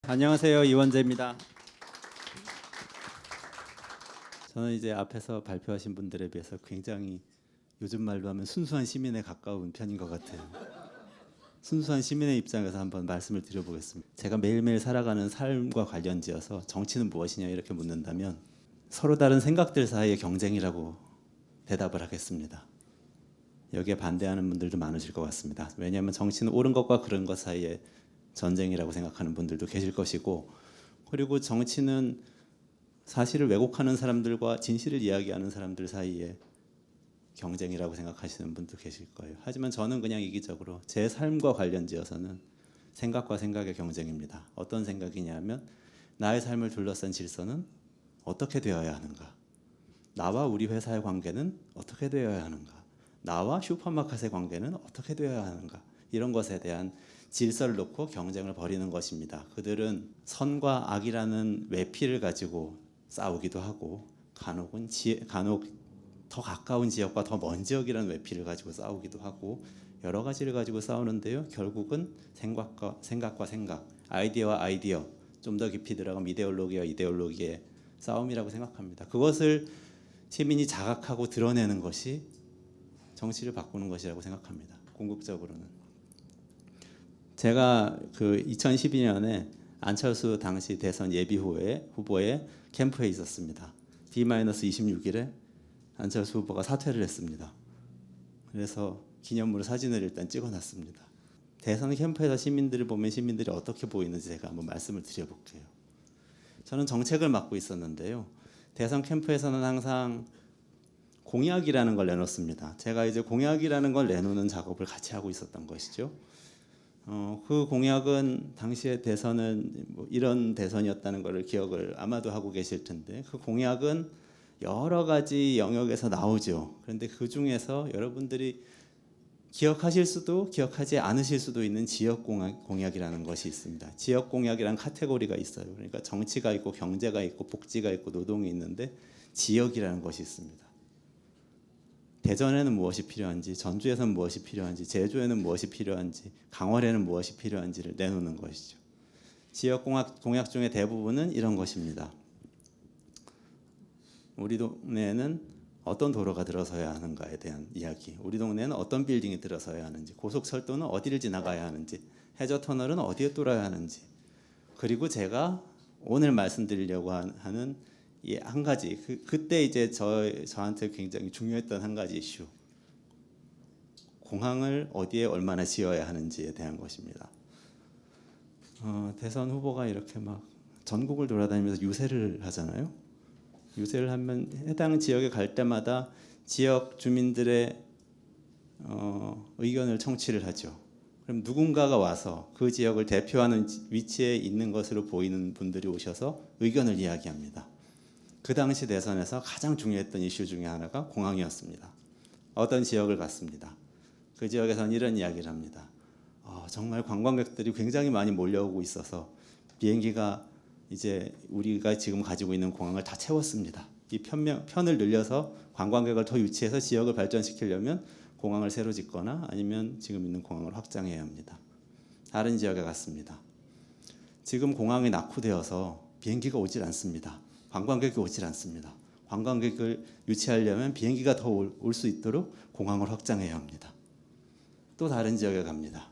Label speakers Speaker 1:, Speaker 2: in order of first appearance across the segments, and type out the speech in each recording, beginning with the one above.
Speaker 1: 안녕하세요. 이원재입니다. 저는 이제 앞에서 발표하신 분들에 비해서 굉장히 요즘 말로 하면 순수한 시민에 가까운 편인 것 같아요. 순수한 시민의 입장에서 한번 말씀을 드려보겠습니다. 제가 매일매일 살아가는 삶과 관련지어서 정치는 무엇이냐 이렇게 묻는다면 서로 다른 생각들 사이의 경쟁이라고 대답을 하겠습니다. 여기에 반대하는 분들도 많으실 것 같습니다. 왜냐하면 정치는 옳은 것과 그른 것 사이의 전쟁이라고 생각하는 분들도 계실 것이고, 그리고 정치는 사실을 왜곡하는 사람들과 진실을 이야기하는 사람들 사이의 경쟁이라고 생각하시는 분도 계실 거예요. 하지만 저는 그냥 이기적으로 제 삶과 관련지어서는 생각과 생각의 경쟁입니다. 어떤 생각이냐면 나의 삶을 둘러싼 질서는 어떻게 되어야 하는가? 나와 우리 회사의 관계는 어떻게 되어야 하는가? 나와 슈퍼마켓의 관계는 어떻게 되어야 하는가? 이런 것에 대한 질서를 놓고 경쟁을 벌이는 것입니다. 그들은 선과 악이라는 외피를 가지고 싸우기도 하고 간혹 더 가까운 지역과 더 먼 지역이라는 외피를 가지고 싸우기도 하고 여러 가지를 가지고 싸우는데요. 결국은 생각, 아이디어와 아이디어, 좀 더 깊이 들어가면 이데올로기와 이데올로기의 싸움이라고 생각합니다. 그것을 시민이 자각하고 드러내는 것이 정치를 바꾸는 것이라고 생각합니다. 궁극적으로는. 제가 그 2012년에 안철수 당시 대선 예비 후보의 캠프에 있었습니다. D-26일에 안철수 후보가 사퇴를 했습니다. 그래서 기념으로 사진을 일단 찍어놨습니다. 대선 캠프에서 시민들을 보면 시민들이 어떻게 보이는지 제가 한번 말씀을 드려볼게요. 저는 정책을 맡고 있었는데요. 대선 캠프에서는 항상 공약이라는 걸 내놓습니다. 제가 이제 공약이라는 걸 내놓는 작업을 같이 하고 있었던 것이죠. 그 공약은 당시의 대선은 뭐 이런 대선이었다는 것을 기억을 아마도 하고 계실 텐데, 그 공약은 여러 가지 영역에서 나오죠. 그런데 그 중에서 여러분들이 기억하실 수도 기억하지 않으실 수도 있는 지역 공약이라는 것이 있습니다. 지역 공약이라는 카테고리가 있어요. 그러니까 정치가 있고 경제가 있고 복지가 있고 노동이 있는데 지역이라는 것이 있습니다. 대전에는 무엇이 필요한지, 전주에서는 무엇이 필요한지, 제주에는 무엇이 필요한지, 강원에는 무엇이 필요한지를 내놓는 것이죠. 지역 공약 중에 대부분은 이런 것입니다. 우리 동네에는 어떤 도로가 들어서야 하는가에 대한 이야기, 우리 동네에는 어떤 빌딩이 들어서야 하는지, 고속철도는 어디를 지나가야 하는지, 해저터널은 어디에 뚫어야 하는지, 그리고 제가 오늘 말씀드리려고 하는 이 한 가지, 그때 이제 저한테 굉장히 중요했던 한 가지 이슈, 공항을 어디에 얼마나 지어야 하는지에 대한 것입니다. 대선 후보가 이렇게 막 전국을 돌아다니면서 유세를 하잖아요. 유세를 하면 해당 지역에 갈 때마다 지역 주민들의 의견을 청취를 하죠. 그럼 누군가가 와서 그 지역을 대표하는 위치에 있는 것으로 보이는 분들이 오셔서 의견을 이야기합니다. 그 당시 대선에서 가장 중요했던 이슈 중에 하나가 공항이었습니다. 어떤 지역을 갔습니다. 그 지역에서는 이런 이야기를 합니다. 정말 관광객들이 굉장히 많이 몰려오고 있어서 비행기가 이제 우리가 지금 가지고 있는 공항을 다 채웠습니다. 이 편을 늘려서 관광객을 더 유치해서 지역을 발전시키려면 공항을 새로 짓거나 아니면 지금 있는 공항을 확장해야 합니다. 다른 지역에 갔습니다. 지금 공항이 낙후되어서 비행기가 오질 않습니다. 관광객이 오질 않습니다. 관광객을 유치하려면 비행기가 더 올 수 있도록 공항을 확장해야 합니다. 또 다른 지역에 갑니다.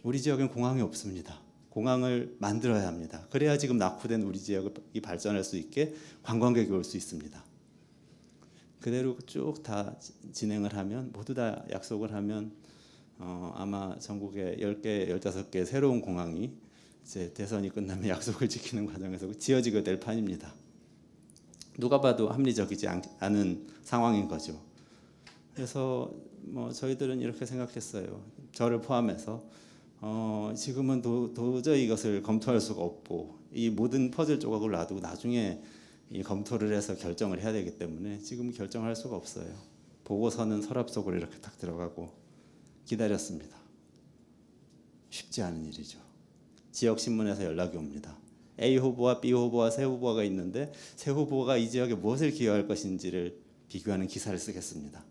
Speaker 1: 우리 지역엔 공항이 없습니다. 공항을 만들어야 합니다. 그래야 지금 낙후된 우리 지역이 발전할 수 있게 관광객이 올 수 있습니다. 그대로 쭉 다 진행을 하면, 모두 다 약속을 하면 아마 전국에 10개, 15개 새로운 공항이 이제 대선이 끝나면 약속을 지키는 과정에서 지어지게 될 판입니다. 누가 봐도 합리적이지 않은 상황인 거죠. 그래서 저희들은 이렇게 생각했어요. 저를 포함해서 지금은 도저히 이것을 검토할 수가 없고, 이 모든 퍼즐 조각을 놔두고 나중에 이 검토를 해서 결정을 해야 되기 때문에 지금 결정할 수가 없어요. 보고서는 서랍 속으로 이렇게 딱 들어가고 기다렸습니다. 쉽지 않은 일이죠. 지역신문에서 연락이 옵니다. A 후보와 B 후보와 C 후보가 있는데 C 후보가 이 지역에 무엇을 기여할 것인지를 비교하는 기사를 쓰겠습니다.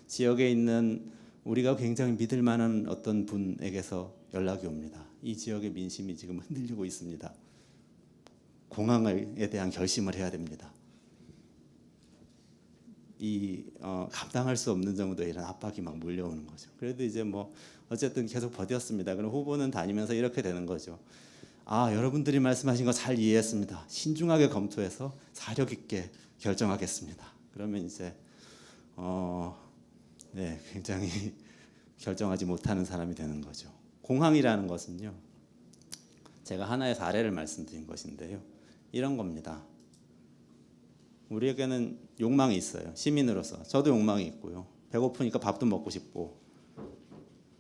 Speaker 1: 지역에 있는 우리가 굉장히 믿을 만한 어떤 분에게서 연락이 옵니다. 이 지역의 민심이 지금 흔들리고 있습니다. 공항에 대한 결심을 해야 됩니다. 감당할 수 없는 정도의 이런 압박이 막 몰려오는 거죠. 그래도 이제 뭐 어쨌든 계속 버텼습니다. 그럼 후보는 다니면서 이렇게 되는 거죠. 여러분들이 말씀하신 거 잘 이해했습니다. 신중하게 검토해서 사력 있게 결정하겠습니다. 그러면 이제 굉장히 결정하지 못하는 사람이 되는 거죠. 공항이라는 것은요, 제가 하나의 사례를 말씀드린 것인데요, 이런 겁니다. 우리에게는 욕망이 있어요. 시민으로서 저도 욕망이 있고요. 배고프니까 밥도 먹고 싶고,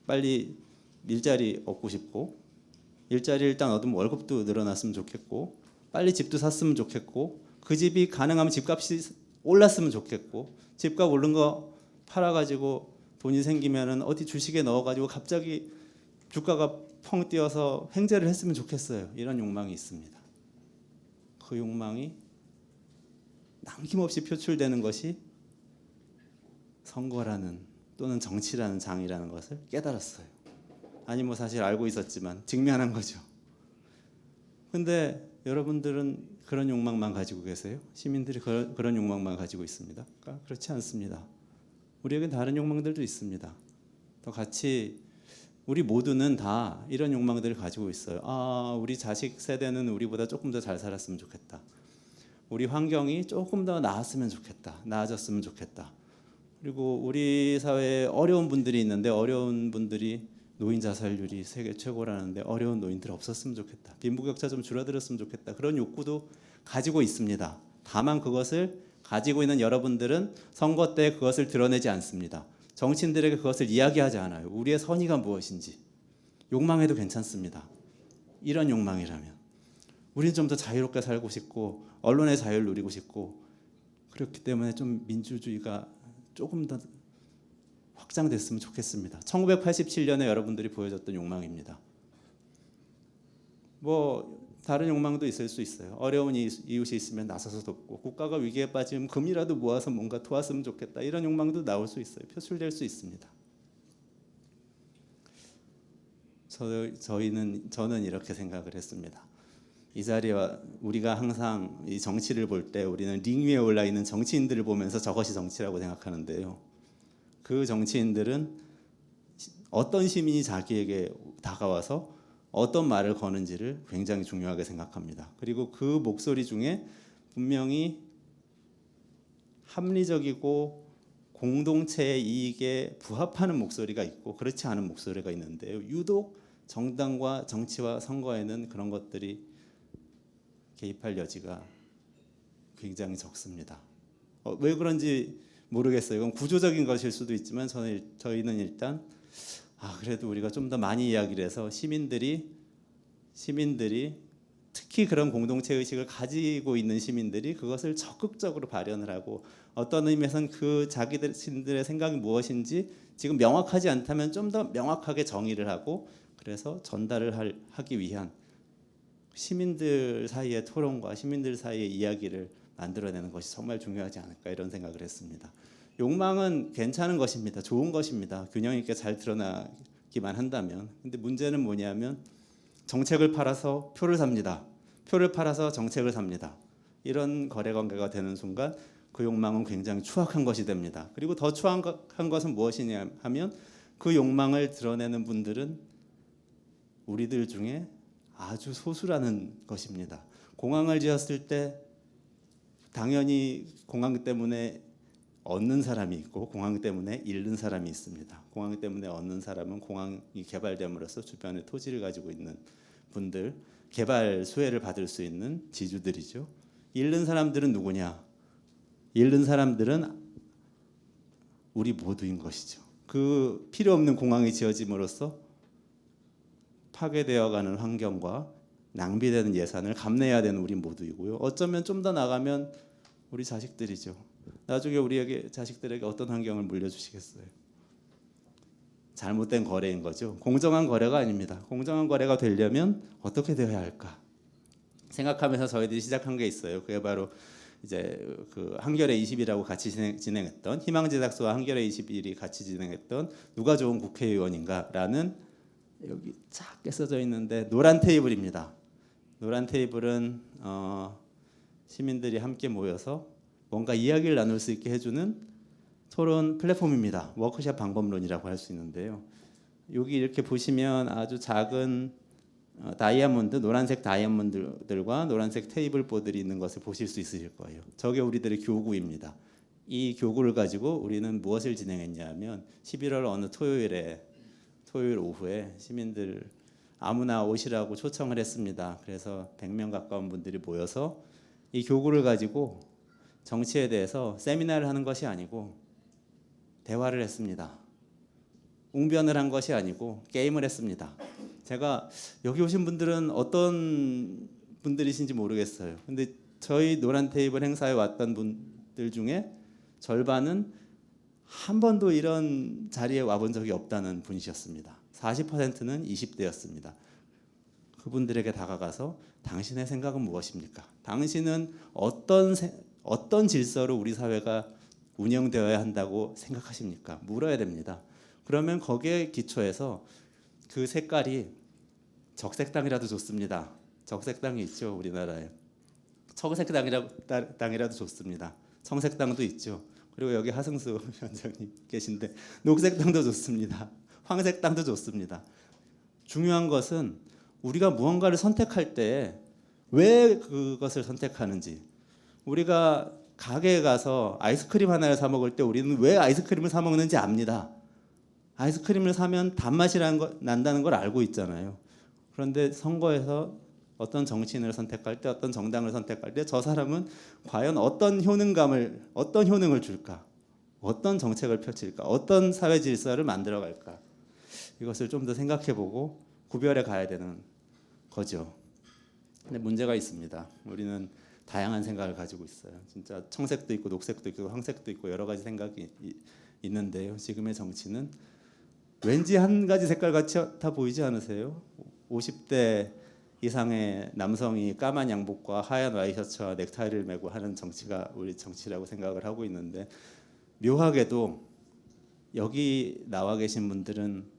Speaker 1: 빨리 일자리 얻고 싶고, 일자리 일단 얻으면 월급도 늘어났으면 좋겠고, 빨리 집도 샀으면 좋겠고, 그 집이 가능하면 집값이 올랐으면 좋겠고, 집값 오른 거 팔아가지고 돈이 생기면은 어디 주식에 넣어가지고 갑자기 주가가 펑 뛰어서 횡재를 했으면 좋겠어요. 이런 욕망이 있습니다. 그 욕망이 남김없이 표출되는 것이 선거라는 또는 정치라는 장이라는 것을 깨달았어요. 아니 뭐 사실 알고 있었지만 직면한 거죠. 근데 여러분들은 그런 욕망만 가지고 계세요? 시민들이 그런 욕망만 가지고 있습니다? 그렇지 않습니다. 우리에겐 다른 욕망들도 있습니다. 또 같이 우리 모두는 다 이런 욕망들을 가지고 있어요. 우리 자식 세대는 우리보다 조금 더 잘 살았으면 좋겠다. 우리 환경이 조금 더 나았으면 좋겠다. 나아졌으면 좋겠다. 그리고 우리 사회에 어려운 분들이 있는데 어려운 분들이 노인 자살률이 세계 최고라는데 어려운 노인들 없었으면 좋겠다. 빈부격차 좀 줄어들었으면 좋겠다. 그런 욕구도 가지고 있습니다. 다만 그것을 가지고 있는 여러분들은 선거 때 그것을 드러내지 않습니다. 정치인들에게 그것을 이야기하지 않아요. 우리의 선의가 무엇인지. 욕망해도 괜찮습니다. 이런 욕망이라면. 우리는 좀 더 자유롭게 살고 싶고 언론의 자유를 누리고 싶고 그렇기 때문에 좀 민주주의가 조금 더 확장됐으면 좋겠습니다. 1987년에 여러분들이 보여줬던 욕망입니다. 뭐 다른 욕망도 있을 수 있어요. 어려운 이웃이 있으면 나서서 돕고 국가가 위기에 빠지면 금이라도 모아서 뭔가 도왔으면 좋겠다. 이런 욕망도 나올 수 있어요. 표출될 수 있습니다. 저는 이렇게 생각을 했습니다. 이 자리와 우리가 항상 이 정치를 볼 때 우리는 링 위에 올라 있는 정치인들을 보면서 저것이 정치라고 생각하는데요. 그 정치인들은 어떤 시민이 자기에게 다가와서 어떤 말을 거는지를 굉장히 중요하게 생각합니다. 그리고 그 목소리 중에 분명히 합리적이고 공동체의 이익에 부합하는 목소리가 있고 그렇지 않은 목소리가 있는데요. 유독 정당과 정치와 선거에는 그런 것들이 개입할 여지가 굉장히 적습니다. 왜 그런지 모르겠어요. 이건 구조적인 것일 수도 있지만 저희는 일단 그래도 우리가 좀 더 많이 이야기를 해서 시민들이 특히 그런 공동체 의식을 가지고 있는 시민들이 그것을 적극적으로 발현을 하고 어떤 의미에서는 그 자기들의 생각이 무엇인지 지금 명확하지 않다면 좀 더 명확하게 정의를 하고 그래서 전달을 하기 위한 시민들 사이의 토론과 시민들 사이의 이야기를 만들어내는 것이 정말 중요하지 않을까 이런 생각을 했습니다. 욕망은 괜찮은 것입니다. 좋은 것입니다. 균형 있게 잘 드러나기만 한다면. 근데 문제는 뭐냐면 정책을 팔아서 표를 삽니다. 표를 팔아서 정책을 삽니다. 이런 거래 관계가 되는 순간 그 욕망은 굉장히 추악한 것이 됩니다. 그리고 더 추악한 것은 무엇이냐 하면 그 욕망을 드러내는 분들은 우리들 중에 아주 소수라는 것입니다. 공항을 지었을 때 당연히 공항 때문에 얻는 사람이 있고 공항 때문에 잃는 사람이 있습니다. 공항 때문에 얻는 사람은 공항이 개발됨으로써 주변에 토지를 가지고 있는 분들, 개발 수혜를 받을 수 있는 지주들이죠. 잃는 사람들은 누구냐? 잃는 사람들은 우리 모두인 것이죠. 그 필요 없는 공항이 지어짐으로써 파괴되어가는 환경과 낭비되는 예산을 감내해야 되는 우리 모두이고요. 어쩌면 좀 더 나가면 우리 자식들이죠. 나중에 우리에게 자식들에게 어떤 환경을 물려주시겠어요? 잘못된 거래인 거죠. 공정한 거래가 아닙니다. 공정한 거래가 되려면 어떻게 되어야 할까 생각하면서 저희들이 시작한 게 있어요. 그게 바로 이제 그 한겨레 20일하고 같이 진행했던 희망제작소와 한겨레 21이 같이 진행했던 누가 좋은 국회의원인가라는 여기 작게 써져 있는데 노란 테이블입니다. 노란 테이블은 시민들이 함께 모여서 뭔가 이야기를 나눌 수 있게 해주는 토론 플랫폼입니다. 워크숍 방법론이라고 할 수 있는데요. 여기 이렇게 보시면 아주 작은 다이아몬드, 노란색 다이아몬드들과 노란색 테이블 보들이 있는 것을 보실 수 있으실 거예요. 저게 우리들의 교구입니다. 이 교구를 가지고 우리는 무엇을 진행했냐면 11월 어느 토요일 오후에 시민들 아무나 오시라고 초청을 했습니다. 그래서 100명 가까운 분들이 모여서 이 교구를 가지고 정치에 대해서 세미나를 하는 것이 아니고 대화를 했습니다. 웅변을 한 것이 아니고 게임을 했습니다. 제가 여기 오신 분들은 어떤 분들이신지 모르겠어요. 근데 저희 노란 테이블 행사에 왔던 분들 중에 절반은 한 번도 이런 자리에 와본 적이 없다는 분이셨습니다. 40%는 20대였습니다. 그분들에게 다가가서 당신의 생각은 무엇입니까? 당신은 어떤 질서로 우리 사회가 운영되어야 한다고 생각하십니까? 물어야 됩니다. 그러면 거기에 기초해서 그 색깔이 적색당이라도 좋습니다. 적색당이 있죠, 우리나라에. 청색당이라도 좋습니다. 청색당도 있죠. 그리고 여기 하승수 위원장님 계신데 녹색당도 좋습니다. 황색당도 좋습니다. 중요한 것은 우리가 무언가를 선택할 때 왜 그것을 선택하는지. 우리가 가게에 가서 아이스크림 하나를 사 먹을 때 우리는 왜 아이스크림을 사 먹는지 압니다. 아이스크림을 사면 단맛이 난다는 걸 알고 있잖아요. 그런데 선거에서 어떤 정치인을 선택할 때, 어떤 정당을 선택할 때 저 사람은 과연 어떤 효능을 줄까? 어떤 정책을 펼칠까? 어떤 사회 질서를 만들어 갈까? 이것을 좀 더 생각해보고 구별해 가야 되는 거죠. 근데 문제가 있습니다. 우리는 다양한 생각을 가지고 있어요. 진짜 청색도 있고 녹색도 있고 황색도 있고 여러 가지 생각이 있는데요. 지금의 정치는 왠지 한 가지 색깔 같이 다 보이지 않으세요? 50대 이상의 남성이 까만 양복과 하얀 와이셔츠와 넥타이를 메고 하는 정치가 우리 정치라고 생각을 하고 있는데 묘하게도 여기 나와 계신 분들은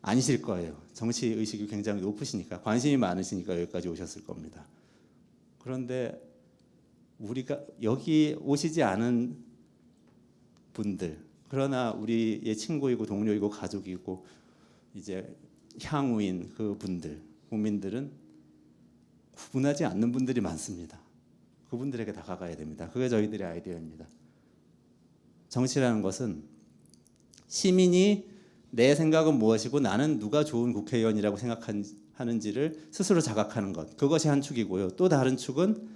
Speaker 1: 아니실 거예요. 정치 의식이 굉장히 높으시니까 관심이 많으시니까 여기까지 오셨을 겁니다. 그런데 우리가 여기 오시지 않은 분들, 그러나 우리의 친구이고 동료이고 가족이고 이제 향후인 그 분들, 국민들은 구분하지 않는 분들이 많습니다. 그분들에게 다가가야 됩니다. 그게 저희들의 아이디어입니다. 정치라는 것은 시민이 내 생각은 무엇이고 나는 누가 좋은 국회의원이라고 생각하는지를 스스로 자각하는 것. 그것이 한 축이고요. 또 다른 축은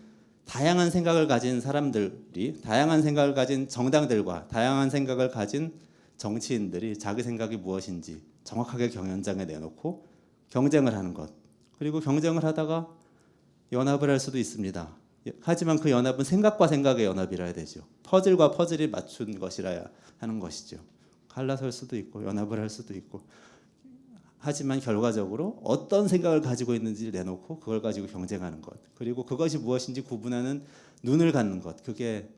Speaker 1: 다양한 생각을 가진 사람들이, 다양한 생각을 가진 정당들과 다양한 생각을 가진 정치인들이 자기 생각이 무엇인지 정확하게 경연장에 내놓고 경쟁을 하는 것. 그리고 경쟁을 하다가 연합을 할 수도 있습니다. 하지만 그 연합은 생각과 생각의 연합이라야 되죠. 퍼즐과 퍼즐이 맞춘 것이라야 하는 것이죠. 갈라설 수도 있고 연합을 할 수도 있고. 하지만 결과적으로 어떤 생각을 가지고 있는지를 내놓고 그걸 가지고 경쟁하는 것. 그리고 그것이 무엇인지 구분하는 눈을 갖는 것. 그게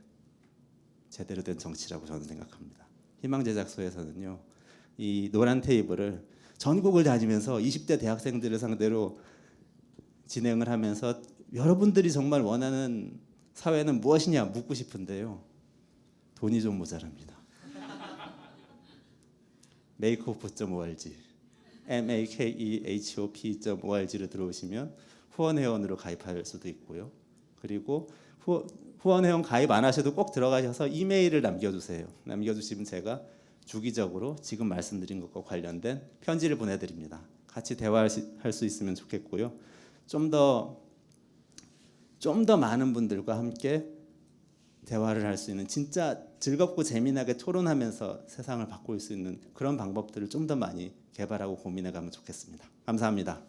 Speaker 1: 제대로 된 정치라고 저는 생각합니다. 희망제작소에서는요. 이 노란 테이블을 전국을 다니면서 20대 대학생들을 상대로 진행을 하면서 여러분들이 정말 원하는 사회는 무엇이냐 묻고 싶은데요. 돈이 좀 모자랍니다. makehope.org makehop.org로 들어오시면 후원회원으로 가입할 수도 있고요. 그리고 후원회원 가입 안 하셔도 꼭 들어가셔서 이메일을 남겨주세요. 남겨주시면 제가 주기적으로 지금 말씀드린 것과 관련된 편지를 보내드립니다. 같이 대화할 수 있으면 좋겠고요. 좀 더 많은 분들과 함께 대화를 할 수 있는 진짜 즐겁고 재미나게 토론하면서 세상을 바꿀 수 있는 그런 방법들을 좀 더 많이 개발하고 고민해 가면 좋겠습니다. 감사합니다.